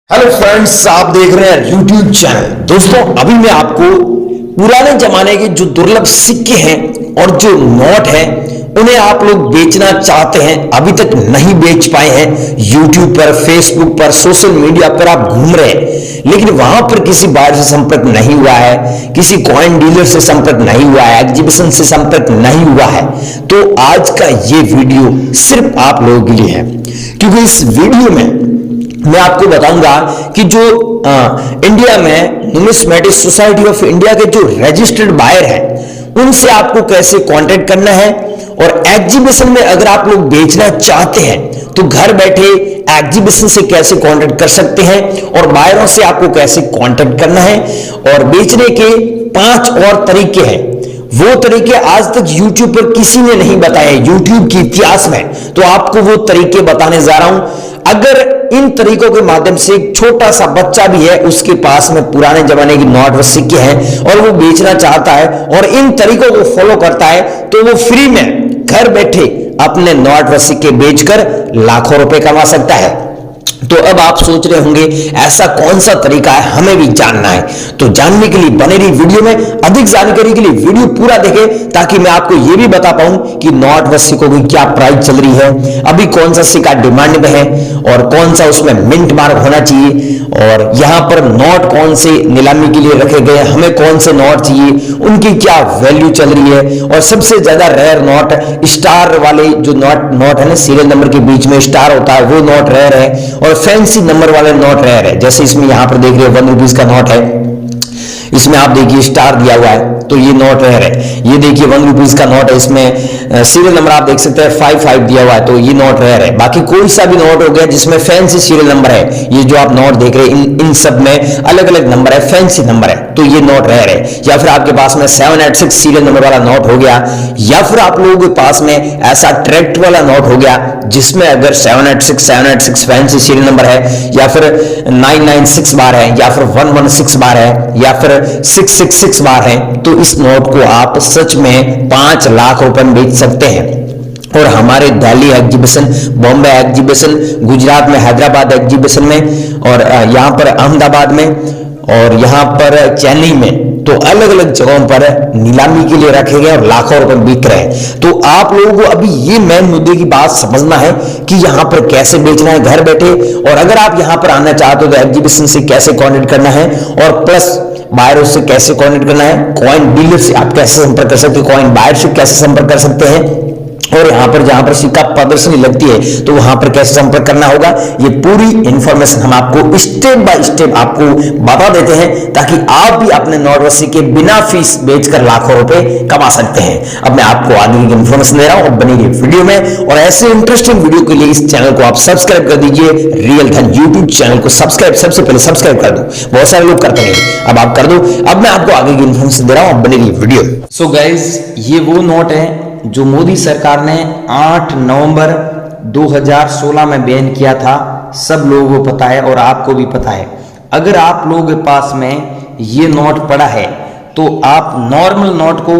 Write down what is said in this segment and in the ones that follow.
Hello friends, आप देख रहे हैं यूट्यूब चैनल। दोस्तों, अभी मैं आपको पुराने जमाने के जो दुर्लभ सिक्के हैं और जो नोट हैं उन्हें आप लोग बेचना चाहते हैं, अभी तक नहीं बेच पाए हैं। यूट्यूब पर, फेसबुक पर, सोशल मीडिया पर आप घूम रहे हैं, लेकिन वहां पर किसी बायर से संपर्क नहीं हुआ है, किसी कॉइन डीलर से संपर्क नहीं हुआ है, एग्जीबिशन से संपर्क नहीं हुआ है। तो आज का ये वीडियो सिर्फ आप लोगों के लिए है, क्योंकि इस वीडियो में मैं आपको बताऊंगा कि जो इंडिया में न्यूमिस्मेटिक सोसाइटी ऑफ इंडिया के जो रजिस्टर्ड बायर हैं उनसे आपको कैसे कांटेक्ट करना है, और एग्जीबिशन में अगर आप लोग बेचना चाहते हैं तो घर बैठे एग्जीबिशन से कैसे कांटेक्ट कर सकते हैं, और बायरों से आपको कैसे कांटेक्ट करना है। और बेचने के 5 और तरीके हैं, वो तरीके आज तक YouTube पर किसी ने नहीं बताए, YouTube के इतिहास में। तो आपको वो तरीके बताने जा रहा हूं। अगर इन तरीकों के माध्यम से एक छोटा सा बच्चा भी है, उसके पास में पुराने जमाने की नोट व सिक्के हैं और वो बेचना चाहता है और इन तरीकों को फॉलो करता है, तो वो फ्री में घर बैठे अपने नोट व सिक्के बेचकर लाखों रुपए कमा सकता है। तो अब आप सोच रहे होंगे ऐसा कौन सा तरीका है, हमें भी जानना है। तो जानने के लिए बने रही वीडियो में, अधिक जानकारी के लिए वीडियो पूरा देखें, ताकि मैं आपको यह भी बता पाऊं कि नोट व सिक्कों की क्या प्राइस चल रही है, अभी कौन सा सिक्का डिमांड में है और कौन सा उसमें मिंट मार्क होना चाहिए, और यहां पर नोट कौन से नीलामी के लिए रखे गए, हमें कौन से नोट चाहिए, उनकी क्या वैल्यू चल रही है। और सबसे ज्यादा रेयर नोट, स्टार वाले जो नोट है ना, सीरियल नंबर के बीच में स्टार होता है, वो नोट रेयर है। और फैंसी नंबर वाले नोट रेयर है, जैसे इसमें यहां पर देख रहे हो 1 रुपीज का नोट है, इसमें आप देखिए स्टार दिया हुआ है, तो ये नोट रेयर है। ये देखिए 1 रुपीज का नोट है, इसमें सीरियल नंबर आप देख सकते हैं 55 दिया हुआ है, तो ये नोट रेयर है। बाकी कोई सा भी नोट हो गया जिसमें फैंसी सीरियल नंबर है, ये जो आप नोट देख रहे हैं इन सब में अलग अलग नंबर है, फैंसी नंबर है, तो ये नोट रेयर है। या फिर आपके पास में 786 सीरियल नंबर वाला नोट हो गया, या फिर आप लोगों के पास में ऐसा ट्रैक्ट वाला नोट हो गया जिसमें अगर 786 फैंसी सीरियल नंबर है, या फिर 996 बार है, या फिर 116 बार है, या फिर 666 बार है, तो इस नोट को आप सच में 5 लाख रुपए में बेच सकते हैं। और हमारे दिल्ली एग्जीबिशन, बॉम्बे एग्जीबिशन, गुजरात में हैदराबाद एग्जीबिशन में, और यहां पर अहमदाबाद में, और यहां पर चेन्नई में, तो अलग अलग जगहों पर नीलामी के लिए रखे गए और लाखों रुपए बिक रहे हैं। तो आप लोगों को अभी ये मेन मुद्दे की बात समझना है कि यहां पर कैसे बेचना है घर बैठे, और अगर आप यहां पर आना चाहते हो तो एग्जीबिशन से कैसे कांटेक्ट करना है, और प्लस बायर से कैसे कांटेक्ट करना है, कॉइन डीलर से आप कैसे संपर्क कर सकते हैं, कॉइन बायर से कैसे संपर्क कर सकते हैं, और यहां पर जहां पर सिक्का प्रदर्शनी लगती है तो वहां पर कैसे संपर्क करना होगा, ये पूरी इंफॉर्मेशन हम आपको स्टेप बाय स्टेप आपको बता देते हैं, ताकि आप भी अपने नोट व सिक्के बिना फीस बेचकर लाखों रुपए कमा सकते हैं। अब मैं आपको आगे की इंफॉर्मेशन दे रहा हूं, बनी रहिए वीडियो में, और ऐसे इंटरेस्टिंग वीडियो के लिए इस चैनल को आप सब्सक्राइब कर दीजिए। रियल धन यूट्यूब चैनल को सब्सक्राइब, सबसे पहले सब्सक्राइब कर दो, बहुत सारे लोग करते हैं, अब आप कर दो। अब मैं आपको आगे की इंफॉर्मेशन दे रहा हूं, बनी रहिए वीडियो। सो गाइस, ये वो नोट है जो मोदी सरकार ने 8 नवंबर 2016 में बैन किया था। सब लोगों को पता है और आपको भी पता है। अगर आप लोगों के पास में ये नोट पड़ा है तो आप नॉर्मल नोट को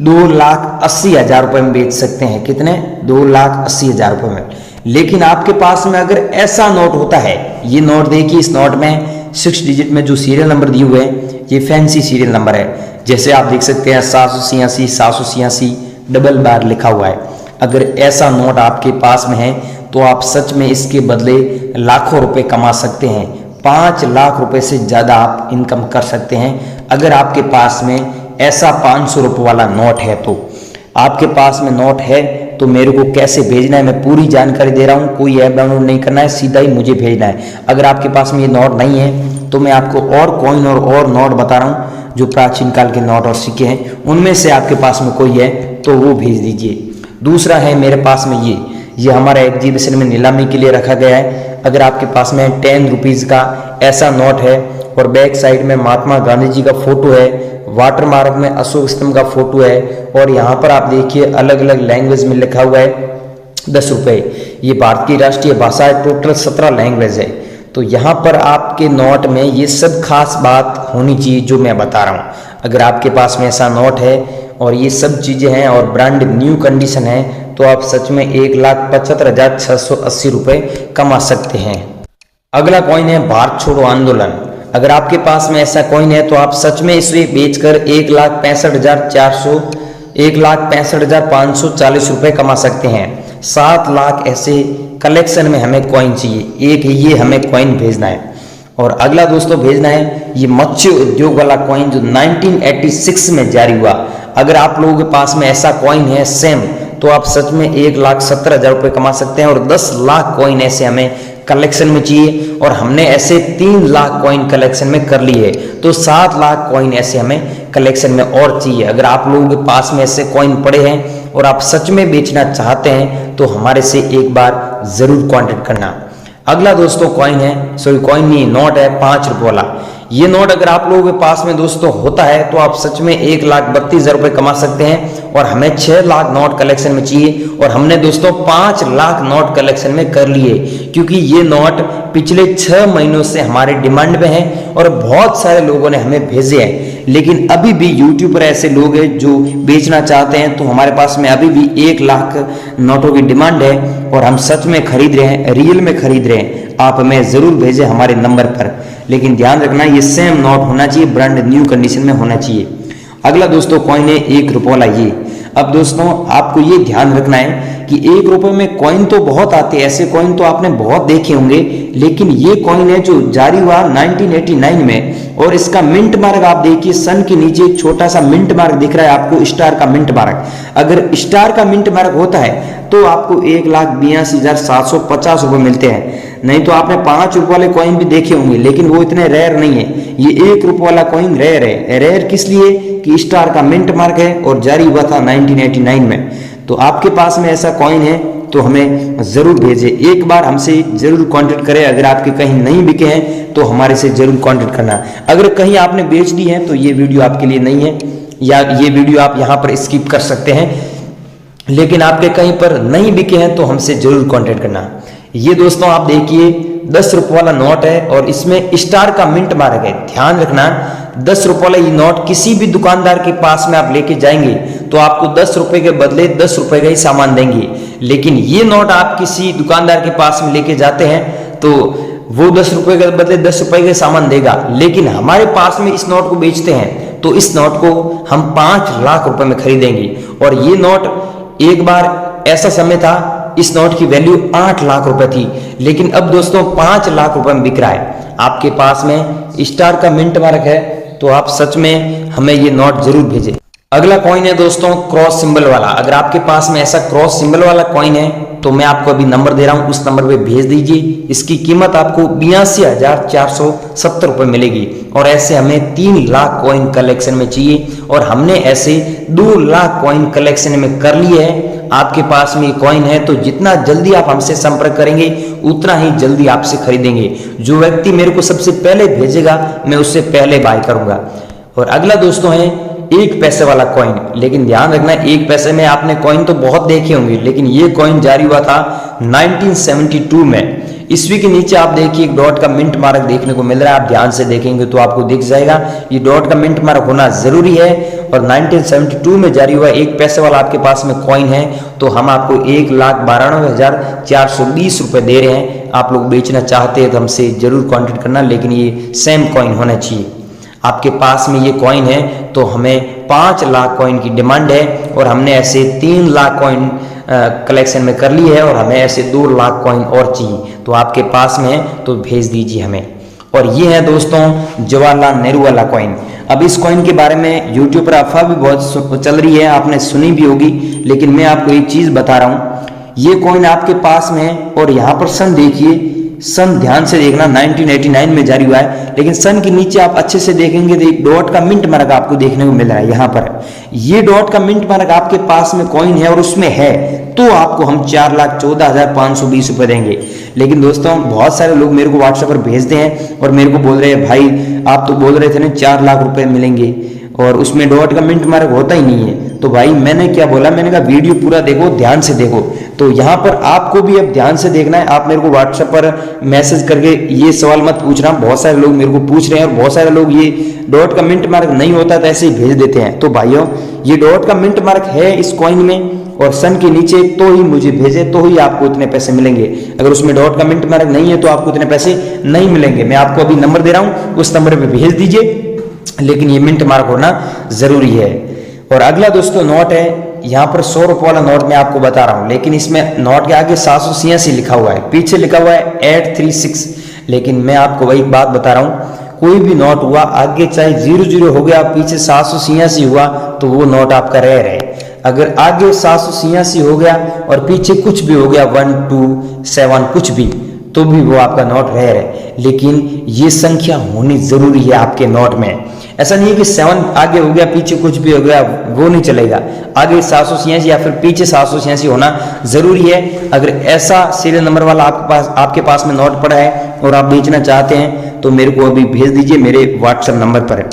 2,80,000 रुपए में बेच सकते हैं। कितने? 2,80,000 रुपए में। लेकिन आपके पास में अगर ऐसा नोट होता है, ये नोट देखिए, इस नोट में 6 डिजिट में जो सीरियल नंबर दिए हुए हैं ये फैंसी सीरियल नंबर है, जैसे आप देख सकते हैं 786 786 डबल बार लिखा हुआ है। अगर ऐसा नोट आपके पास में है तो आप सच में इसके बदले लाखों रुपए कमा सकते हैं। 5 लाख रुपए से ज़्यादा आप इनकम कर सकते हैं अगर आपके पास में ऐसा 500 रुपये वाला नोट है। तो आपके पास में नोट है तो मेरे को कैसे भेजना है, मैं पूरी जानकारी दे रहा हूँ। कोई ऐप डाउनलोड नहीं करना है, सीधा ही मुझे भेजना है। अगर आपके पास में ये नोट नहीं है तो मैं आपको और कॉइन और नोट बता रहा हूँ जो प्राचीन काल के नोट और सिक्के हैं, उनमें से आपके पास में कोई है तो वो भेज दीजिए। दूसरा है मेरे पास में ये हमारा एग्जीबिशन में नीलामी के लिए रखा गया है। अगर आपके पास में 10 रुपीज़ का ऐसा नोट है और बैक साइड में महात्मा गांधी जी का फोटो है, वाटर मार्क में अशोक स्तंभ का फोटो है, और यहाँ पर आप देखिए अलग अलग लैंग्वेज में लिखा हुआ है 10 रुपये। ये भारत की राष्ट्रीय भाषा है, टोटल 17 लैंग्वेज है। तो यहाँ पर आपके नोट में ये सब खास बात होनी चाहिए जो मैं बता रहा हूँ। अगर आपके पास में ऐसा नोट है और ये सब चीज़ें हैं और ब्रांड न्यू कंडीशन है तो आप सच में 1,75,680 रुपये कमा सकते हैं। अगला कॉइन है भारत छोड़ो आंदोलन। अगर आपके पास में ऐसा कॉइन है तो आप सच में इसे बेचकर 1,65,540 रुपए कमा सकते हैं। 7 लाख ऐसे कलेक्शन में हमें कॉइन चाहिए, एक ये हमें कॉइन भेजना है। और अगला दोस्तों भेजना है ये मत्स्य उद्योग वाला कॉइन जो 1986 में जारी हुआ। अगर आप लोगों के पास में ऐसा कॉइन है सेम, तो आप सच में 1,17,000 रुपये कमा सकते हैं। और 10 लाख कॉइन ऐसे हमें कलेक्शन में चाहिए और हमने ऐसे 3 लाख कॉइन कलेक्शन में कर ली है, तो 7 लाख कॉइन ऐसे हमें कलेक्शन में और चाहिए। अगर आप लोगों के पास में ऐसे कॉइन पड़े हैं और आप सच में बेचना चाहते हैं तो हमारे से एक बार जरूर कांटेक्ट करना। अगला दोस्तों कॉइन है, सॉरी कॉइन नहीं, नोट है 5 रुपये वाला। ये नोट अगर आप लोगों के पास में दोस्तों होता है तो आप सच में 1,32,000 रुपये कमा सकते हैं। और हमें 6 लाख नोट कलेक्शन में चाहिए और हमने दोस्तों 5 लाख नोट कलेक्शन में कर लिए, क्योंकि ये नोट पिछले 6 महीनों से हमारे डिमांड में है और बहुत सारे लोगों ने हमें भेजे हैं। लेकिन अभी भी यूट्यूब पर ऐसे लोग हैं जो बेचना चाहते हैं, तो हमारे पास में अभी भी 1 लाख नोटों की डिमांड है और हम सच में खरीद रहे हैं, रियल में खरीद रहे हैं। आप हमें जरूर भेजें हमारे नंबर पर, लेकिन ध्यान रखना ये सेम नोट होना चाहिए, ब्रांड न्यू कंडीशन में होना चाहिए। अगला दोस्तों कॉइन है 1 रुपये वाला ये। अब दोस्तों आपको ये ध्यान रखना है कि 1 रुपये में कॉइन तो बहुत आते हैं, ऐसे कॉइन तो आपने बहुत देखे होंगे, लेकिन ये कॉइन है जो जारी हुआ 1989 में और इसका मिंट मार्क आप देखिए, सन के नीचे एक छोटा सा मिंट मार्क दिख रहा है आपको, स्टार का मिंट मार्क। अगर स्टार का मिंट मार्क होता है तो आपको 1,82,750 रुपये मिलते हैं। नहीं तो आपने 5 रुपये वाले कॉइन भी देखे होंगे, लेकिन वो इतने रेयर नहीं है। ये 1 रुपये वाला कॉइन रेयर है। रेयर किस लिए कि स्टार का मिंट मार्क है और जारी हुआ था 1989 में। तो आपके पास में ऐसा कॉइन है तो हमें जरूर भेजें, एक बार हमसे जरूर कांटेक्ट करें। अगर आपके कहीं नहीं बिके हैं तो हमारे से जरूर कांटेक्ट करना। अगर कहीं आपने बेच दी है तो ये वीडियो आपके लिए नहीं है, या ये वीडियो आप यहाँ पर स्किप कर सकते हैं। लेकिन आपके कहीं पर नहीं बिके हैं तो हमसे जरूर कांटेक्ट करना। ये दोस्तों आप देखिए 10 रुपये वाला नोट है और इसमें स्टार का मिंट मार्क है। ध्यान रखना 10 रुपये वाला ये नोट किसी भी दुकानदार के पास में आप लेके जाएंगे तो आपको 10 रुपये के बदले 10 रुपये का ही सामान देंगे। लेकिन ये नोट आप किसी दुकानदार के पास में लेके जाते हैं तो वो 10 रुपये के बदले 10 रुपये का सामान देगा। लेकिन हमारे पास में इस नोट को बेचते हैं तो इस नोट को हम 5 लाख रुपए में खरीदेंगे। और ये नोट एक बार ऐसा समय था इस नोट की वैल्यू 8 लाख रुपए थी, लेकिन अब दोस्तों 5 लाख रुपए में बिक रहा है। आपके पास में स्टार का मिंट मार्क है तो आप सच में हमें ये नोट जरूर भेजें। अगला कॉइन है दोस्तों क्रॉस सिंबल वाला। अगर आपके पास में ऐसा क्रॉस सिंबल वाला कॉइन है तो मैं आपको अभी नंबर दे रहा हूं, उस नंबर पे भेज दीजिए। इसकी कीमत आपको 82,470 रुपये मिलेगी। और ऐसे हमें 3 लाख कॉइन कलेक्शन में चाहिए और हमने ऐसे 2 लाख कॉइन कलेक्शन में कर लिए है। आपके पास में कॉइन है तो जितना जल्दी आप हमसे संपर्क करेंगे उतना ही जल्दी आपसे खरीदेंगे। जो व्यक्ति मेरे को सबसे पहले भेजेगा मैं उससे पहले बाय करूंगा। और अगला दोस्तों है 1 पैसे वाला कॉइन। लेकिन ध्यान रखना 1 पैसे में आपने कॉइन तो बहुत देखे होंगे, लेकिन ये कॉइन जारी हुआ था 1972 में। ईस्वी के नीचे आप देखिए एक डॉट का मिंट मार्क देखने को मिल रहा है। आप ध्यान से देखेंगे तो आपको दिख जाएगा ये डॉट का मिंट मार्क होना जरूरी है। और 1972 में जारी हुआ 1 पैसे वाला आपके पास में कॉइन है तो हम आपको 1,92,420 रुपये दे रहे हैं। आप लोग बेचना चाहते हैं तो हमसे जरूर कॉन्टेक्ट करना, लेकिन ये सेम कॉइन होना चाहिए। आपके पास में ये कॉइन है तो हमें 5 लाख कॉइन की डिमांड है और हमने ऐसे 3 लाख कॉइन कलेक्शन में कर ली है और हमें ऐसे 2 लाख कॉइन और चाहिए। तो आपके पास में है तो भेज दीजिए हमें। और ये है दोस्तों जवाहरलाल नेहरू वाला कॉइन। अब इस कॉइन के बारे में यूट्यूब पर अफवाह भी बहुत चल रही है, आपने सुनी भी होगी, लेकिन मैं आपको एक चीज बता रहा हूँ। ये कॉइन आपके पास में है और यहाँ पर सन देखिए, सन ध्यान से देखना 1989 में जारी हुआ है, लेकिन सन के नीचे आप अच्छे से देखेंगे तो एक डॉट का मिंट मार्क आपको देखने को मिल रहा है। यहाँ पर ये डॉट का मिंट मार्क आपके पास में कॉइन है और उसमें है तो आपको हम 4,14,520 रुपये देंगे। लेकिन दोस्तों बहुत सारे लोग मेरे को व्हाट्सएप पर भेजते हैं और मेरे को बोल रहे हैं भाई आप तो बोल रहे थे ना 4 लाख रुपए मिलेंगे और उसमें डॉट का मिंट मार्क होता ही नहीं है। तो भाई मैंने क्या बोला, मैंने कहा वीडियो पूरा देखो, ध्यान से देखो। तो यहाँ पर आपको भी अब ध्यान से देखना है। आप मेरे को व्हाट्सएप पर मैसेज करके ये सवाल मत पूछना, बहुत सारे लोग मेरे को पूछ रहे हैं और बहुत सारे लोग ये डॉट का मिंट मार्क नहीं होता तो ऐसे ही भेज देते हैं। तो भाइयों ये डॉट का मिंट मार्क है इस कॉइन में और सन के नीचे तो ही मुझे भेजे, तो ही आपको इतने पैसे मिलेंगे। अगर उसमें डॉट का मिंट मार्क नहीं है तो आपको इतने पैसे नहीं मिलेंगे। मैं आपको अभी नंबर दे रहा हूं, उस नंबर पे भेज दीजिए, लेकिन ये मिंट मार्क होना जरूरी है। और अगला दोस्तों नोट है, यहाँ पर 100 रुपये वाला नोट मैं आपको बता रहा हूँ, लेकिन इसमें नोट के आगे 786 लिखा हुआ है, पीछे लिखा हुआ है 836। लेकिन मैं आपको वही बात बता रहा हूँ, कोई भी नोट हुआ आगे चाहे 00 हो गया, पीछे 786 हुआ, तो वो नोट आपका रेयर है। अगर आगे 786 हो गया और पीछे कुछ भी हो गया 1 2 7 कुछ भी, तो भी वो आपका नोट रेयर है। लेकिन ये संख्या होनी जरूरी है आपके नोट में। ऐसा नहीं है कि 7 आगे हो गया पीछे कुछ भी हो गया, वो नहीं चलेगा। आगे 786 या फिर पीछे 786 होना जरूरी है। अगर ऐसा सीरियल नंबर वाला आपके पास में नोट पड़ा है और आप बेचना चाहते हैं तो मेरे को अभी भेज दीजिए मेरे व्हाट्सएप नंबर पर।